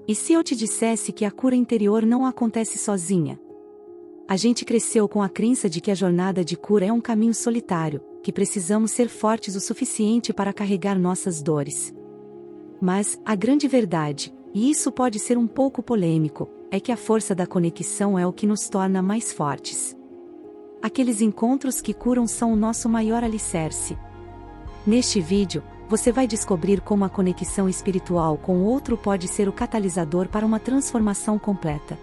E se eu te dissesse que a cura interior não acontece sozinha? A gente cresceu com a crença de que a jornada de cura é um caminho solitário, que precisamos ser fortes o suficiente para carregar nossas dores. Mas, a grande verdade, e isso pode ser um pouco polêmico, é que a força da conexão é o que nos torna mais fortes. Aqueles encontros que curam são o nosso maior alicerce. Neste vídeo, você vai descobrir como a conexão espiritual com o outro pode ser o catalisador para uma transformação completa.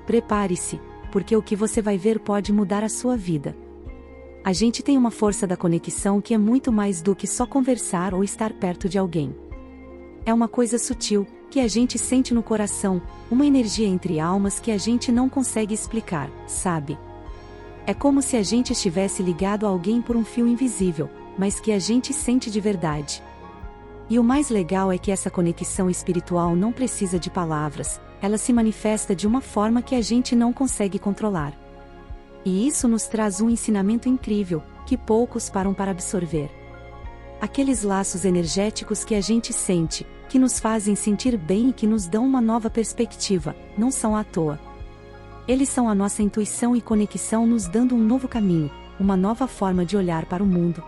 Prepare-se, porque o que você vai ver pode mudar a sua vida. A gente tem uma força da conexão que é muito mais do que só conversar ou estar perto de alguém. É uma coisa sutil, que a gente sente no coração, uma energia entre almas que a gente não consegue explicar, sabe? É como se a gente estivesse ligado a alguém por um fio invisível, mas que a gente sente de verdade. E o mais legal é que essa conexão espiritual não precisa de palavras, ela se manifesta de uma forma que a gente não consegue controlar. E isso nos traz um ensinamento incrível, que poucos param para absorver. Aqueles laços energéticos que a gente sente, que nos fazem sentir bem e que nos dão uma nova perspectiva, não são à toa. Eles são a nossa intuição e conexão nos dando um novo caminho, uma nova forma de olhar para o mundo.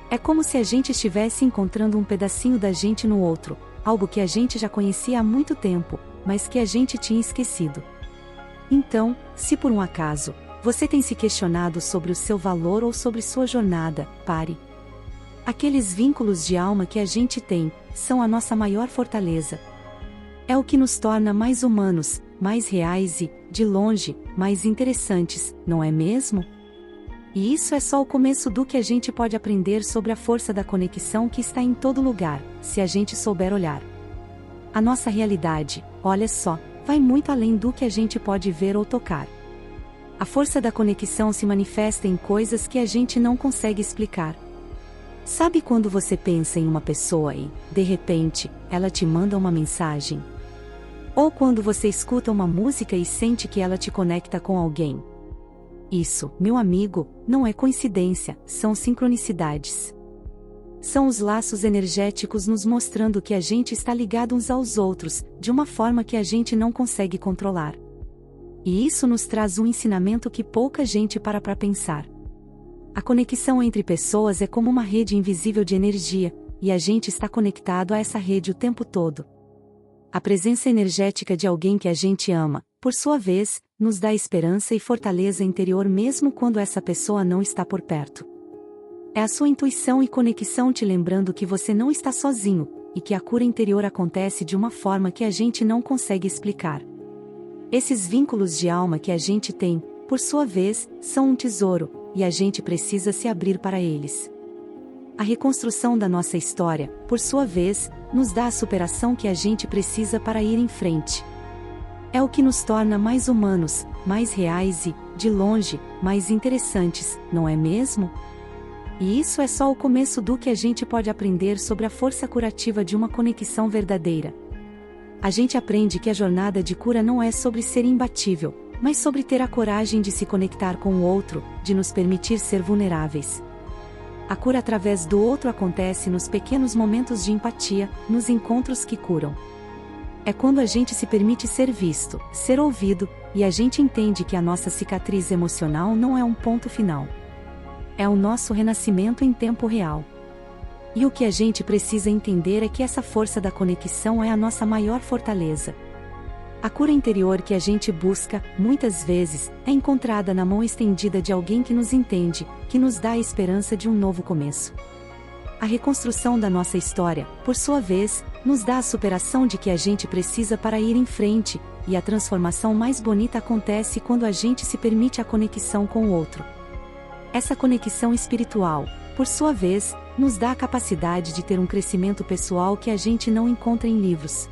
É como se a gente estivesse encontrando um pedacinho da gente no outro, algo que a gente já conhecia há muito tempo, mas que a gente tinha esquecido. Então, se por um acaso, você tem se questionado sobre o seu valor ou sobre sua jornada, pare. Aqueles vínculos de alma que a gente tem, são a nossa maior fortaleza. É o que nos torna mais humanos, mais reais e, de longe, mais interessantes, não é mesmo? E isso é só o começo do que a gente pode aprender sobre a força da conexão que está em todo lugar, se a gente souber olhar. A nossa realidade, olha só, vai muito além do que a gente pode ver ou tocar. A força da conexão se manifesta em coisas que a gente não consegue explicar. Sabe quando você pensa em uma pessoa e, de repente, ela te manda uma mensagem? Ou quando você escuta uma música e sente que ela te conecta com alguém? Isso, meu amigo, não é coincidência, são sincronicidades. São os laços energéticos nos mostrando que a gente está ligado uns aos outros, de uma forma que a gente não consegue controlar. E isso nos traz um ensinamento que pouca gente para pensar. A conexão entre pessoas é como uma rede invisível de energia, e a gente está conectado a essa rede o tempo todo. A presença energética de alguém que a gente ama, por sua vez, nos dá esperança e fortaleza interior mesmo quando essa pessoa não está por perto. É a sua intuição e conexão te lembrando que você não está sozinho, e que a cura interior acontece de uma forma que a gente não consegue explicar. Esses vínculos de alma que a gente tem, por sua vez, são um tesouro, e a gente precisa se abrir para eles. A reconstrução da nossa história, por sua vez, nos dá a superação que a gente precisa para ir em frente. É o que nos torna mais humanos, mais reais e, de longe, mais interessantes, não é mesmo? E isso é só o começo do que a gente pode aprender sobre a força curativa de uma conexão verdadeira. A gente aprende que a jornada de cura não é sobre ser imbatível, mas sobre ter a coragem de se conectar com o outro, de nos permitir ser vulneráveis. A cura através do outro acontece nos pequenos momentos de empatia, nos encontros que curam. É quando a gente se permite ser visto, ser ouvido, e a gente entende que a nossa cicatriz emocional não é um ponto final. É o nosso renascimento em tempo real. E o que a gente precisa entender é que essa força da conexão é a nossa maior fortaleza. A cura interior que a gente busca, muitas vezes, é encontrada na mão estendida de alguém que nos entende, que nos dá a esperança de um novo começo. A reconstrução da nossa história, por sua vez, nos dá a superação de que a gente precisa para ir em frente, e a transformação mais bonita acontece quando a gente se permite a conexão com o outro. Essa conexão espiritual, por sua vez, nos dá a capacidade de ter um crescimento pessoal que a gente não encontra em livros.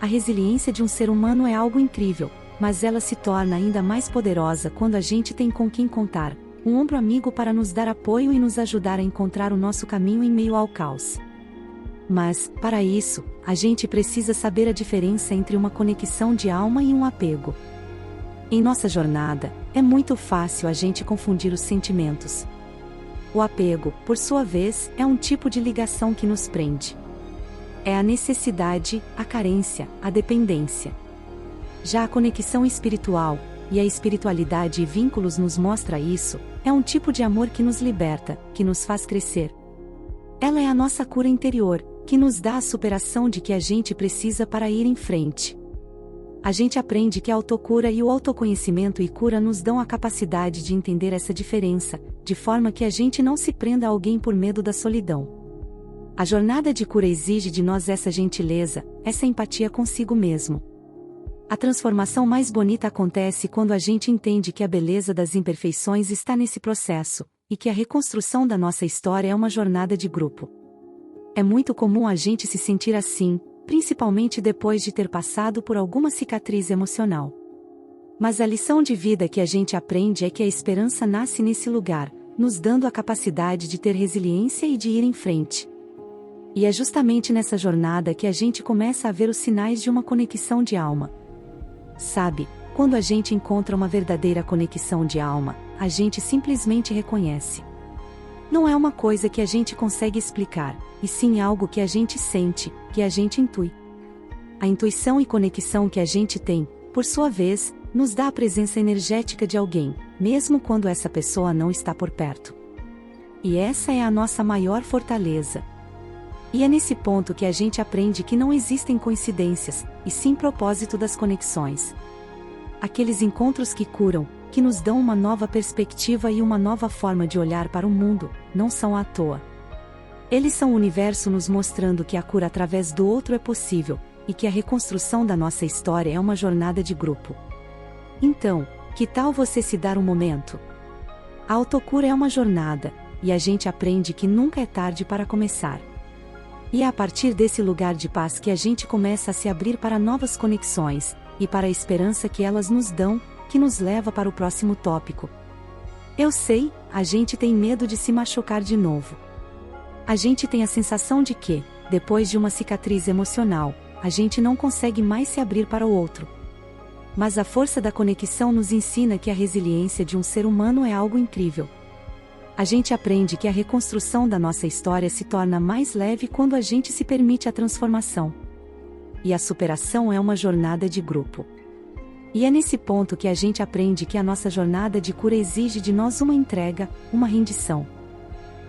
A resiliência de um ser humano é algo incrível, mas ela se torna ainda mais poderosa quando a gente tem com quem contar, um ombro amigo para nos dar apoio e nos ajudar a encontrar o nosso caminho em meio ao caos. Mas, para isso, a gente precisa saber a diferença entre uma conexão de alma e um apego. Em nossa jornada, é muito fácil a gente confundir os sentimentos. O apego, por sua vez, é um tipo de ligação que nos prende. É a necessidade, a carência, a dependência. Já a conexão espiritual, e a espiritualidade e vínculos nos mostra isso, é um tipo de amor que nos liberta, que nos faz crescer. Ela é a nossa cura interior, que nos dá a superação de que a gente precisa para ir em frente. A gente aprende que a autocura e o autoconhecimento e cura nos dão a capacidade de entender essa diferença, de forma que a gente não se prenda a alguém por medo da solidão. A jornada de cura exige de nós essa gentileza, essa empatia consigo mesmo. A transformação mais bonita acontece quando a gente entende que a beleza das imperfeições está nesse processo, e que a reconstrução da nossa história é uma jornada de grupo. É muito comum a gente se sentir assim, principalmente depois de ter passado por alguma cicatriz emocional. Mas a lição de vida que a gente aprende é que a esperança nasce nesse lugar, nos dando a capacidade de ter resiliência e de ir em frente. E é justamente nessa jornada que a gente começa a ver os sinais de uma conexão de alma. Sabe, quando a gente encontra uma verdadeira conexão de alma, a gente simplesmente reconhece. Não é uma coisa que a gente consegue explicar, e sim algo que a gente sente, que a gente intui. A intuição e conexão que a gente tem, por sua vez, nos dá a presença energética de alguém, mesmo quando essa pessoa não está por perto. E essa é a nossa maior fortaleza. E é nesse ponto que a gente aprende que não existem coincidências, e sim propósito das conexões. Aqueles encontros que curam, que nos dão uma nova perspectiva e uma nova forma de olhar para o mundo, não são à toa. Eles são o universo nos mostrando que a cura através do outro é possível, e que a reconstrução da nossa história é uma jornada de grupo. Então, que tal você se dar um momento? A autocura é uma jornada, e a gente aprende que nunca é tarde para começar. E é a partir desse lugar de paz que a gente começa a se abrir para novas conexões, e para a esperança que elas nos dão, que nos leva para o próximo tópico. Eu sei, a gente tem medo de se machucar de novo. A gente tem a sensação de que, depois de uma cicatriz emocional, a gente não consegue mais se abrir para o outro. Mas a força da conexão nos ensina que a resiliência de um ser humano é algo incrível. A gente aprende que a reconstrução da nossa história se torna mais leve quando a gente se permite a transformação. E a superação é uma jornada de grupo. E é nesse ponto que a gente aprende que a nossa jornada de cura exige de nós uma entrega, uma rendição.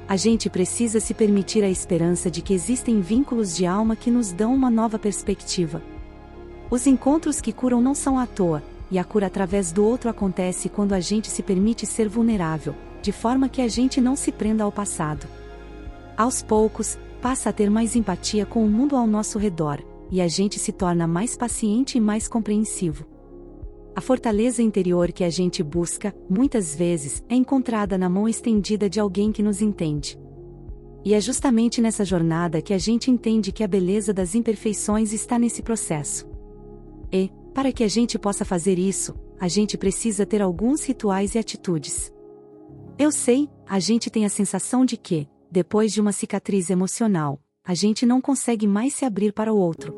A gente precisa se permitir a esperança de que existem vínculos de alma que nos dão uma nova perspectiva. Os encontros que curam não são à toa, e a cura através do outro acontece quando a gente se permite ser vulnerável, de forma que a gente não se prenda ao passado. Aos poucos, passa a ter mais empatia com o mundo ao nosso redor, e a gente se torna mais paciente e mais compreensivo. A fortaleza interior que a gente busca, muitas vezes, é encontrada na mão estendida de alguém que nos entende. E é justamente nessa jornada que a gente entende que a beleza das imperfeições está nesse processo. E, para que a gente possa fazer isso, a gente precisa ter alguns rituais e atitudes. Eu sei, a gente tem a sensação de que, depois de uma cicatriz emocional, a gente não consegue mais se abrir para o outro.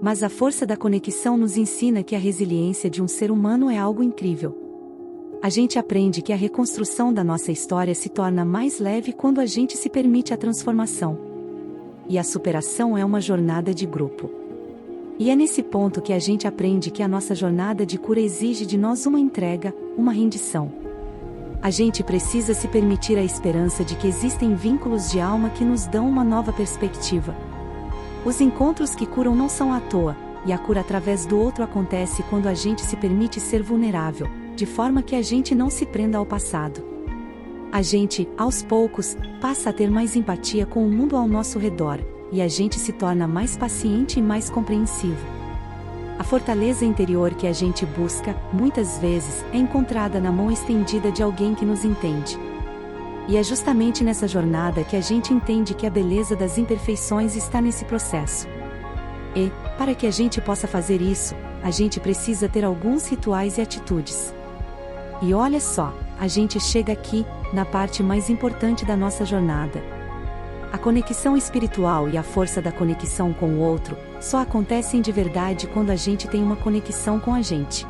Mas a força da conexão nos ensina que a resiliência de um ser humano é algo incrível. A gente aprende que a reconstrução da nossa história se torna mais leve quando a gente se permite a transformação. E a superação é uma jornada de grupo. E é nesse ponto que a gente aprende que a nossa jornada de cura exige de nós uma entrega, uma rendição. A gente precisa se permitir a esperança de que existem vínculos de alma que nos dão uma nova perspectiva. Os encontros que curam não são à toa, e a cura através do outro acontece quando a gente se permite ser vulnerável, de forma que a gente não se prenda ao passado. A gente, aos poucos, passa a ter mais empatia com o mundo ao nosso redor, e a gente se torna mais paciente e mais compreensivo. A fortaleza interior que a gente busca, muitas vezes, é encontrada na mão estendida de alguém que nos entende. E é justamente nessa jornada que a gente entende que a beleza das imperfeições está nesse processo. E, para que a gente possa fazer isso, a gente precisa ter alguns rituais e atitudes. E olha só, a gente chega aqui, na parte mais importante da nossa jornada. A conexão espiritual e a força da conexão com o outro, só acontecem de verdade quando a gente tem uma conexão com a gente.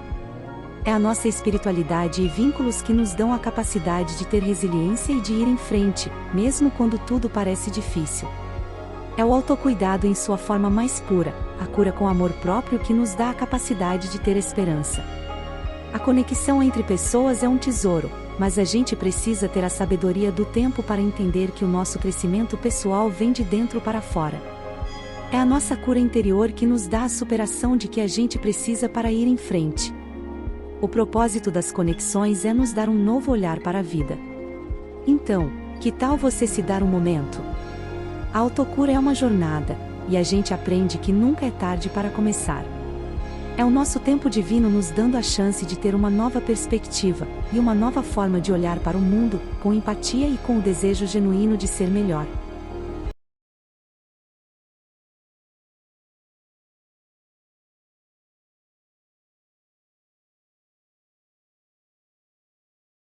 É a nossa espiritualidade e vínculos que nos dão a capacidade de ter resiliência e de ir em frente, mesmo quando tudo parece difícil. É o autocuidado em sua forma mais pura, a cura com amor próprio que nos dá a capacidade de ter esperança. A conexão entre pessoas é um tesouro, mas a gente precisa ter a sabedoria do tempo para entender que o nosso crescimento pessoal vem de dentro para fora. É a nossa cura interior que nos dá a superação de que a gente precisa para ir em frente. O propósito das conexões é nos dar um novo olhar para a vida. Então, que tal você se dar um momento? A autocura é uma jornada, e a gente aprende que nunca é tarde para começar. É o nosso tempo divino nos dando a chance de ter uma nova perspectiva, e uma nova forma de olhar para o mundo, com empatia e com o desejo genuíno de ser melhor.